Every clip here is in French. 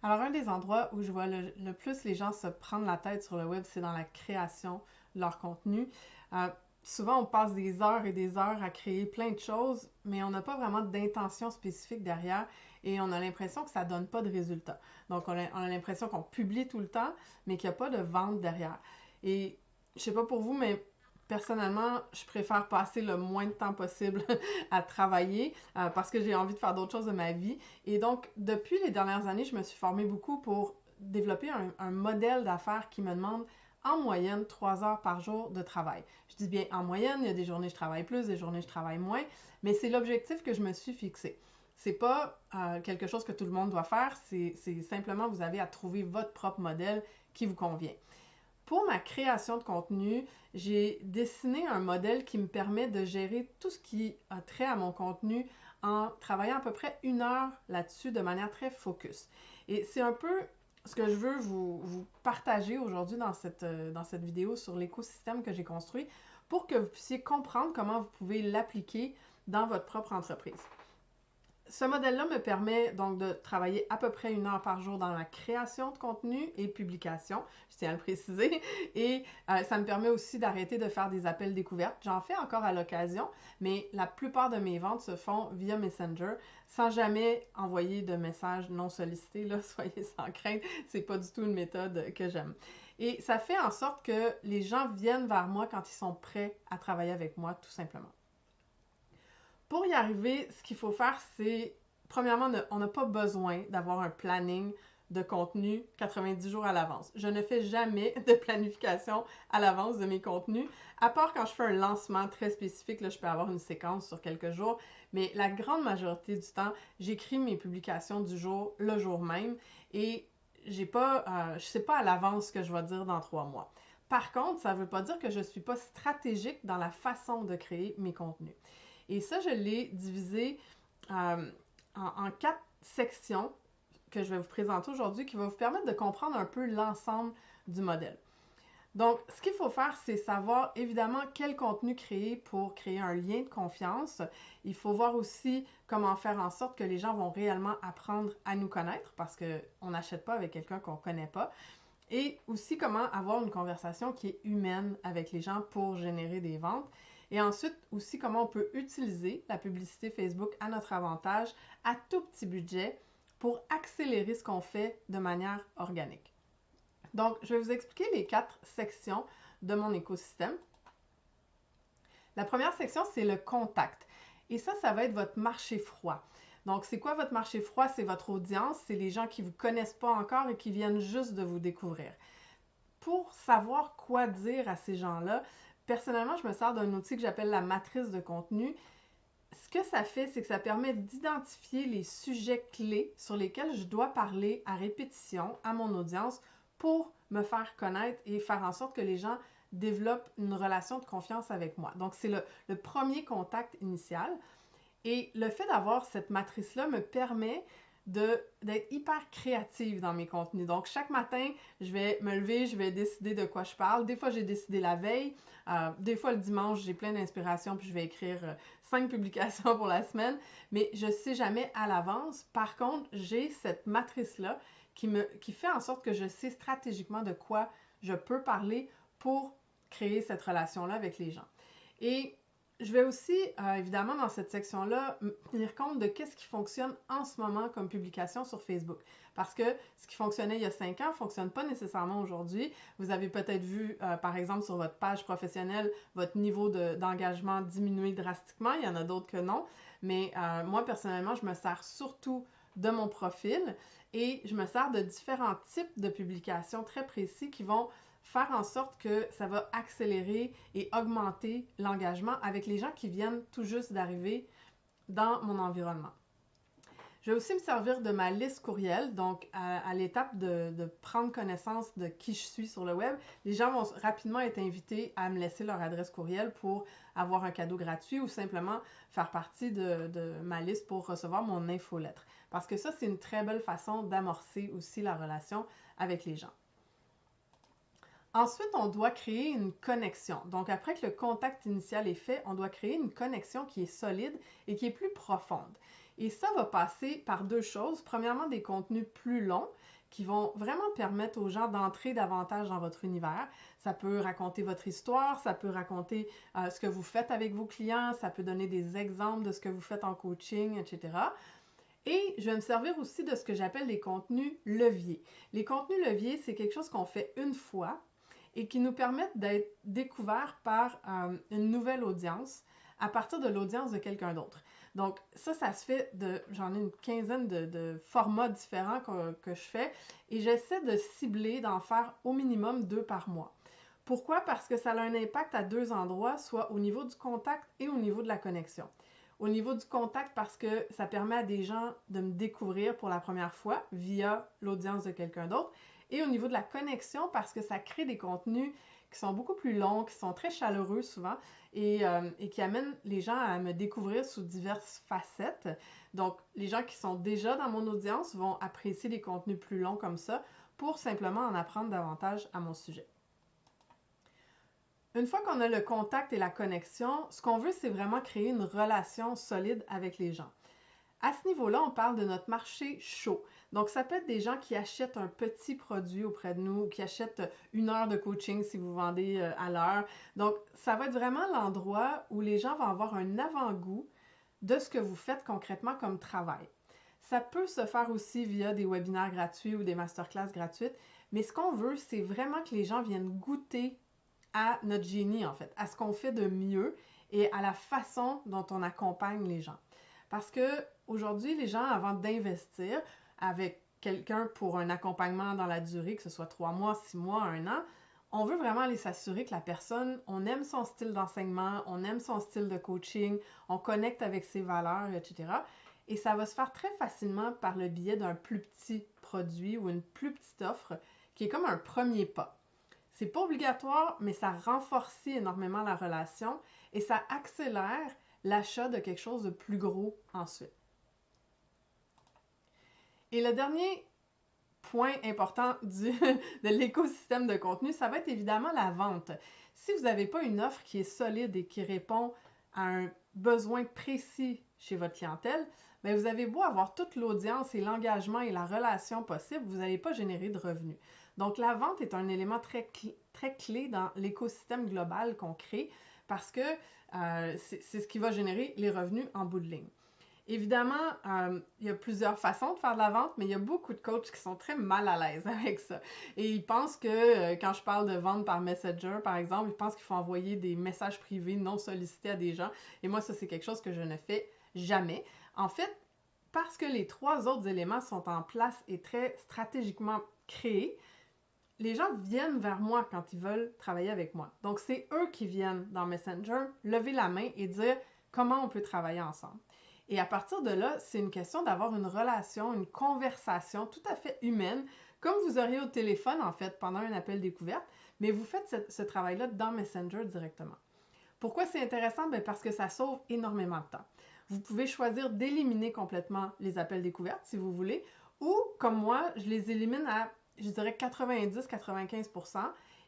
Alors, un des endroits où je vois le plus les gens se prendre la tête sur le web, c'est dans la création de leur contenu. Euh, Souvent, on passe des heures et des heures à créer plein de choses, mais on n'a pas vraiment d'intention spécifique derrière et on a l'impression que ça donne pas de résultat. Donc, on a l'impression qu'on publie tout le temps, mais qu'il n'y a pas de vente derrière. Et je sais pas pour vous, mais personnellement, je préfère passer le moins de temps possible à travailler parce que j'ai envie de faire d'autres choses de ma vie. Et donc, depuis les dernières années, je me suis formée beaucoup pour développer un modèle d'affaires qui me demande en moyenne 3 heures par jour de travail. Je dis bien en moyenne, il y a des journées je travaille plus, des journées je travaille moins, mais c'est l'objectif que je me suis fixé. C'est pas quelque chose que tout le monde doit faire, c'est simplement vous avez à trouver votre propre modèle qui vous convient. Pour ma création de contenu, j'ai dessiné un modèle qui me permet de gérer tout ce qui a trait à mon contenu en travaillant à peu près 1 heure là-dessus de manière très focus. Et c'est un peu ce que je veux vous partager aujourd'hui dans cette vidéo sur l'écosystème que j'ai construit pour que vous puissiez comprendre comment vous pouvez l'appliquer dans votre propre entreprise. Ce modèle-là me permet donc de travailler à peu près 1 heure par jour dans la création de contenu et publication, je tiens à le préciser, et ça me permet aussi d'arrêter de faire des appels découvertes. J'en fais encore à l'occasion, mais la plupart de mes ventes se font via Messenger, sans jamais envoyer de messages non sollicités, là, soyez sans crainte, c'est pas du tout une méthode que j'aime. Et ça fait en sorte que les gens viennent vers moi quand ils sont prêts à travailler avec moi, tout simplement. Pour y arriver, ce qu'il faut faire, c'est, premièrement, on n'a pas besoin d'avoir un planning de contenu 90 jours à l'avance. Je ne fais jamais de planification à l'avance de mes contenus, à part quand je fais un lancement très spécifique, là, je peux avoir une séquence sur quelques jours, mais la grande majorité du temps, j'écris mes publications du jour le jour même et je sais pas à l'avance ce que je vais dire dans 3 mois. Par contre, ça ne veut pas dire que je ne suis pas stratégique dans la façon de créer mes contenus. Et ça, je l'ai divisé en 4 sections que je vais vous présenter aujourd'hui qui va vous permettre de comprendre un peu l'ensemble du modèle. Donc, ce qu'il faut faire, c'est savoir évidemment quel contenu créer pour créer un lien de confiance. Il faut voir aussi comment faire en sorte que les gens vont réellement apprendre à nous connaître parce qu'on n'achète pas avec quelqu'un qu'on ne connaît pas. Et aussi comment avoir une conversation qui est humaine avec les gens pour générer des ventes. Et ensuite, aussi comment on peut utiliser la publicité Facebook à notre avantage à tout petit budget pour accélérer ce qu'on fait de manière organique. Donc, je vais vous expliquer les 4 sections de mon écosystème. La première section, c'est le contact. Et ça va être votre marché froid. Donc, c'est quoi votre marché froid? C'est votre audience, c'est les gens qui ne vous connaissent pas encore et qui viennent juste de vous découvrir. Pour savoir quoi dire à ces gens-là, personnellement, je me sers d'un outil que j'appelle la matrice de contenu. Ce que ça fait, c'est que ça permet d'identifier les sujets clés sur lesquels je dois parler à répétition à mon audience pour me faire connaître et faire en sorte que les gens développent une relation de confiance avec moi. Donc, c'est le premier contact initial. Et le fait d'avoir cette matrice-là me permet d'être hyper créative dans mes contenus. Donc, chaque matin, je vais me lever, je vais décider de quoi je parle. Des fois, j'ai décidé la veille. Des fois, le dimanche, j'ai plein d'inspiration, puis je vais écrire 5 publications pour la semaine. Mais je ne sais jamais à l'avance. Par contre, j'ai cette matrice-là qui fait en sorte que je sais stratégiquement de quoi je peux parler pour créer cette relation-là avec les gens. Et je vais aussi, évidemment, dans cette section-là, tenir compte de qu'est-ce qui fonctionne en ce moment comme publication sur Facebook. Parce que ce qui fonctionnait il y a 5 ans ne fonctionne pas nécessairement aujourd'hui. Vous avez peut-être vu, par exemple, sur votre page professionnelle, votre niveau d'engagement diminuer drastiquement. Il y en a d'autres que non. Mais moi, personnellement, je me sers surtout de mon profil et je me sers de différents types de publications très précis qui vont faire en sorte que ça va accélérer et augmenter l'engagement avec les gens qui viennent tout juste d'arriver dans mon environnement. Je vais aussi me servir de ma liste courriel, donc à l'étape de prendre connaissance de qui je suis sur le web. Les gens vont rapidement être invités à me laisser leur adresse courriel pour avoir un cadeau gratuit ou simplement faire partie de ma liste pour recevoir mon infolettre. Parce que ça, c'est une très belle façon d'amorcer aussi la relation avec les gens. Ensuite, on doit créer une connexion. Donc, après que le contact initial est fait, on doit créer une connexion qui est solide et qui est plus profonde. Et ça va passer par deux choses. Premièrement, des contenus plus longs qui vont vraiment permettre aux gens d'entrer davantage dans votre univers. Ça peut raconter votre histoire, ça peut raconter ce que vous faites avec vos clients, ça peut donner des exemples de ce que vous faites en coaching, etc. Et je vais me servir aussi de ce que j'appelle les contenus leviers. Les contenus leviers, c'est quelque chose qu'on fait une fois et qui nous permettent d'être découverts par une nouvelle audience à partir de l'audience de quelqu'un d'autre. Donc ça se fait j'en ai une quinzaine de formats différents que je fais et j'essaie de cibler, d'en faire au minimum 2 par mois. Pourquoi? Parce que ça a un impact à 2 endroits, soit au niveau du contact et au niveau de la connexion. Au niveau du contact, parce que ça permet à des gens de me découvrir pour la première fois via l'audience de quelqu'un d'autre. Et au niveau de la connexion, parce que ça crée des contenus qui sont beaucoup plus longs, qui sont très chaleureux souvent et qui amènent les gens à me découvrir sous diverses facettes. Donc, les gens qui sont déjà dans mon audience vont apprécier les contenus plus longs comme ça pour simplement en apprendre davantage à mon sujet. Une fois qu'on a le contact et la connexion, ce qu'on veut, c'est vraiment créer une relation solide avec les gens. À ce niveau-là, on parle de notre marché chaud. Donc, ça peut être des gens qui achètent un petit produit auprès de nous, ou qui achètent 1 heure de coaching si vous vendez à l'heure. Donc, ça va être vraiment l'endroit où les gens vont avoir un avant-goût de ce que vous faites concrètement comme travail. Ça peut se faire aussi via des webinaires gratuits ou des masterclass gratuites, mais ce qu'on veut, c'est vraiment que les gens viennent goûter à notre génie, en fait, à ce qu'on fait de mieux et à la façon dont on accompagne les gens. Parce que aujourd'hui, les gens, avant d'investir avec quelqu'un pour un accompagnement dans la durée, que ce soit 3 mois, 6 mois, 1 an, on veut vraiment aller s'assurer que la personne, on aime son style d'enseignement, on aime son style de coaching, on connecte avec ses valeurs, etc. Et ça va se faire très facilement par le biais d'un plus petit produit ou une plus petite offre qui est comme un premier pas. C'est pas obligatoire, mais ça renforce énormément la relation et ça accélère l'achat de quelque chose de plus gros ensuite. Et le dernier point important de l'écosystème de contenu, ça va être évidemment la vente. Si vous n'avez pas une offre qui est solide et qui répond à un besoin précis chez votre clientèle, bien, vous avez beau avoir toute l'audience et l'engagement et la relation possible, vous n'allez pas générer de revenus. Donc, la vente est un élément très clé dans l'écosystème global qu'on crée parce que c'est ce qui va générer les revenus en bout de ligne. Évidemment, il y a plusieurs façons de faire de la vente, mais il y a beaucoup de coachs qui sont très mal à l'aise avec ça. Et ils pensent que quand je parle de vente par Messenger, par exemple, ils pensent qu'il faut envoyer des messages privés non sollicités à des gens. Et moi, ça, c'est quelque chose que je ne fais jamais. En fait, parce que les 3 autres éléments sont en place et très stratégiquement créés, les gens viennent vers moi quand ils veulent travailler avec moi. Donc, c'est eux qui viennent dans Messenger, lever la main et dire comment on peut travailler ensemble. Et à partir de là, c'est une question d'avoir une relation, une conversation tout à fait humaine, comme vous auriez au téléphone, en fait, pendant un appel découverte, mais vous faites ce travail-là dans Messenger directement. Pourquoi c'est intéressant? Bien, parce que ça sauve énormément de temps. Vous pouvez choisir d'éliminer complètement les appels découvertes, si vous voulez, ou, comme moi, je les élimine à, je dirais, 90-95%.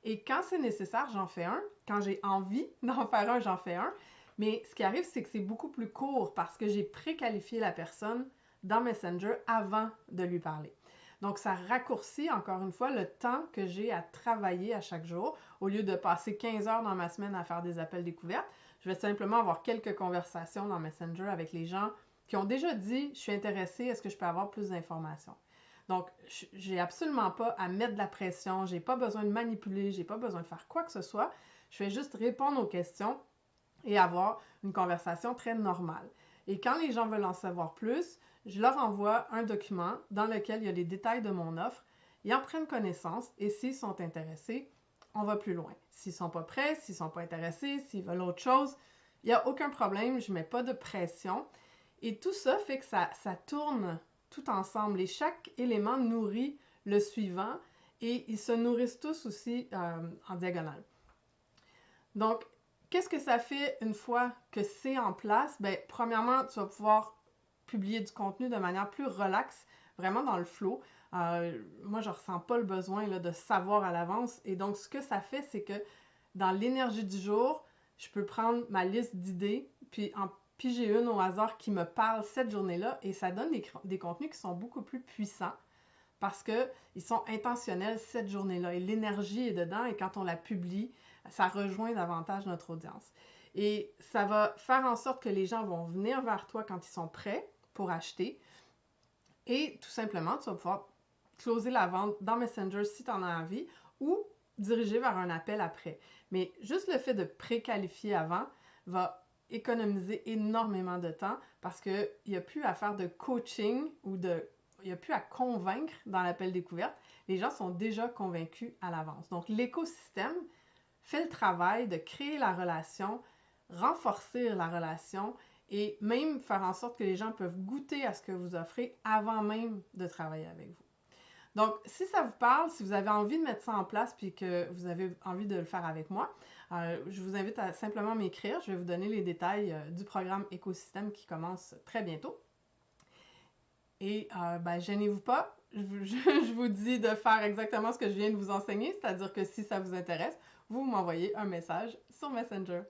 Et quand c'est nécessaire, j'en fais un. Quand j'ai envie d'en faire un, j'en fais un. Mais ce qui arrive, c'est que c'est beaucoup plus court parce que j'ai préqualifié la personne dans Messenger avant de lui parler. Donc, ça raccourcit, encore une fois, le temps que j'ai à travailler à chaque jour. Au lieu de passer 15 heures dans ma semaine à faire des appels découvertes, je vais simplement avoir quelques conversations dans Messenger avec les gens qui ont déjà dit « Je suis intéressé, est-ce que je peux avoir plus d'informations? » Donc, j'ai absolument pas à mettre de la pression, j'ai pas besoin de manipuler, j'ai pas besoin de faire quoi que ce soit. Je vais juste répondre aux questions et avoir une conversation très normale. Et quand les gens veulent en savoir plus, je leur envoie un document dans lequel il y a les détails de mon offre. Ils en prennent connaissance et s'ils sont intéressés, on va plus loin. S'ils ne sont pas prêts, s'ils ne sont pas intéressés, s'ils veulent autre chose, il n'y a aucun problème, je ne mets pas de pression. Et tout ça fait que ça tourne tout ensemble et chaque élément nourrit le suivant et ils se nourrissent tous aussi en diagonale. Donc, qu'est-ce que ça fait une fois que c'est en place? Bien, premièrement, tu vas pouvoir publier du contenu de manière plus relaxe, vraiment dans le flow. Moi, je ressens pas le besoin là, de savoir à l'avance. Et donc, ce que ça fait, c'est que dans l'énergie du jour, je peux prendre ma liste d'idées, puis en piger une au hasard qui me parle cette journée-là, et ça donne des contenus qui sont beaucoup plus puissants parce qu'ils sont intentionnels cette journée-là, et l'énergie est dedans, et quand on la publie, ça rejoint davantage notre audience. Et ça va faire en sorte que les gens vont venir vers toi quand ils sont prêts pour acheter, et tout simplement, tu vas pouvoir closer la vente dans Messenger si tu en as envie, ou diriger vers un appel après. Mais juste le fait de préqualifier avant va économiser énormément de temps parce qu'il n'y a plus à faire de coaching il n'y a plus à convaincre dans l'appel découverte. Les gens sont déjà convaincus à l'avance. Donc, l'écosystème fait le travail de créer la relation, renforcer la relation et même faire en sorte que les gens peuvent goûter à ce que vous offrez avant même de travailler avec vous. Donc, si ça vous parle, si vous avez envie de mettre ça en place puis que vous avez envie de le faire avec moi, je vous invite à simplement m'écrire. Je vais vous donner les détails du programme Écosystème qui commence très bientôt. Et gênez-vous pas, je vous dis de faire exactement ce que je viens de vous enseigner, c'est-à-dire que si ça vous intéresse, vous m'envoyez un message sur Messenger.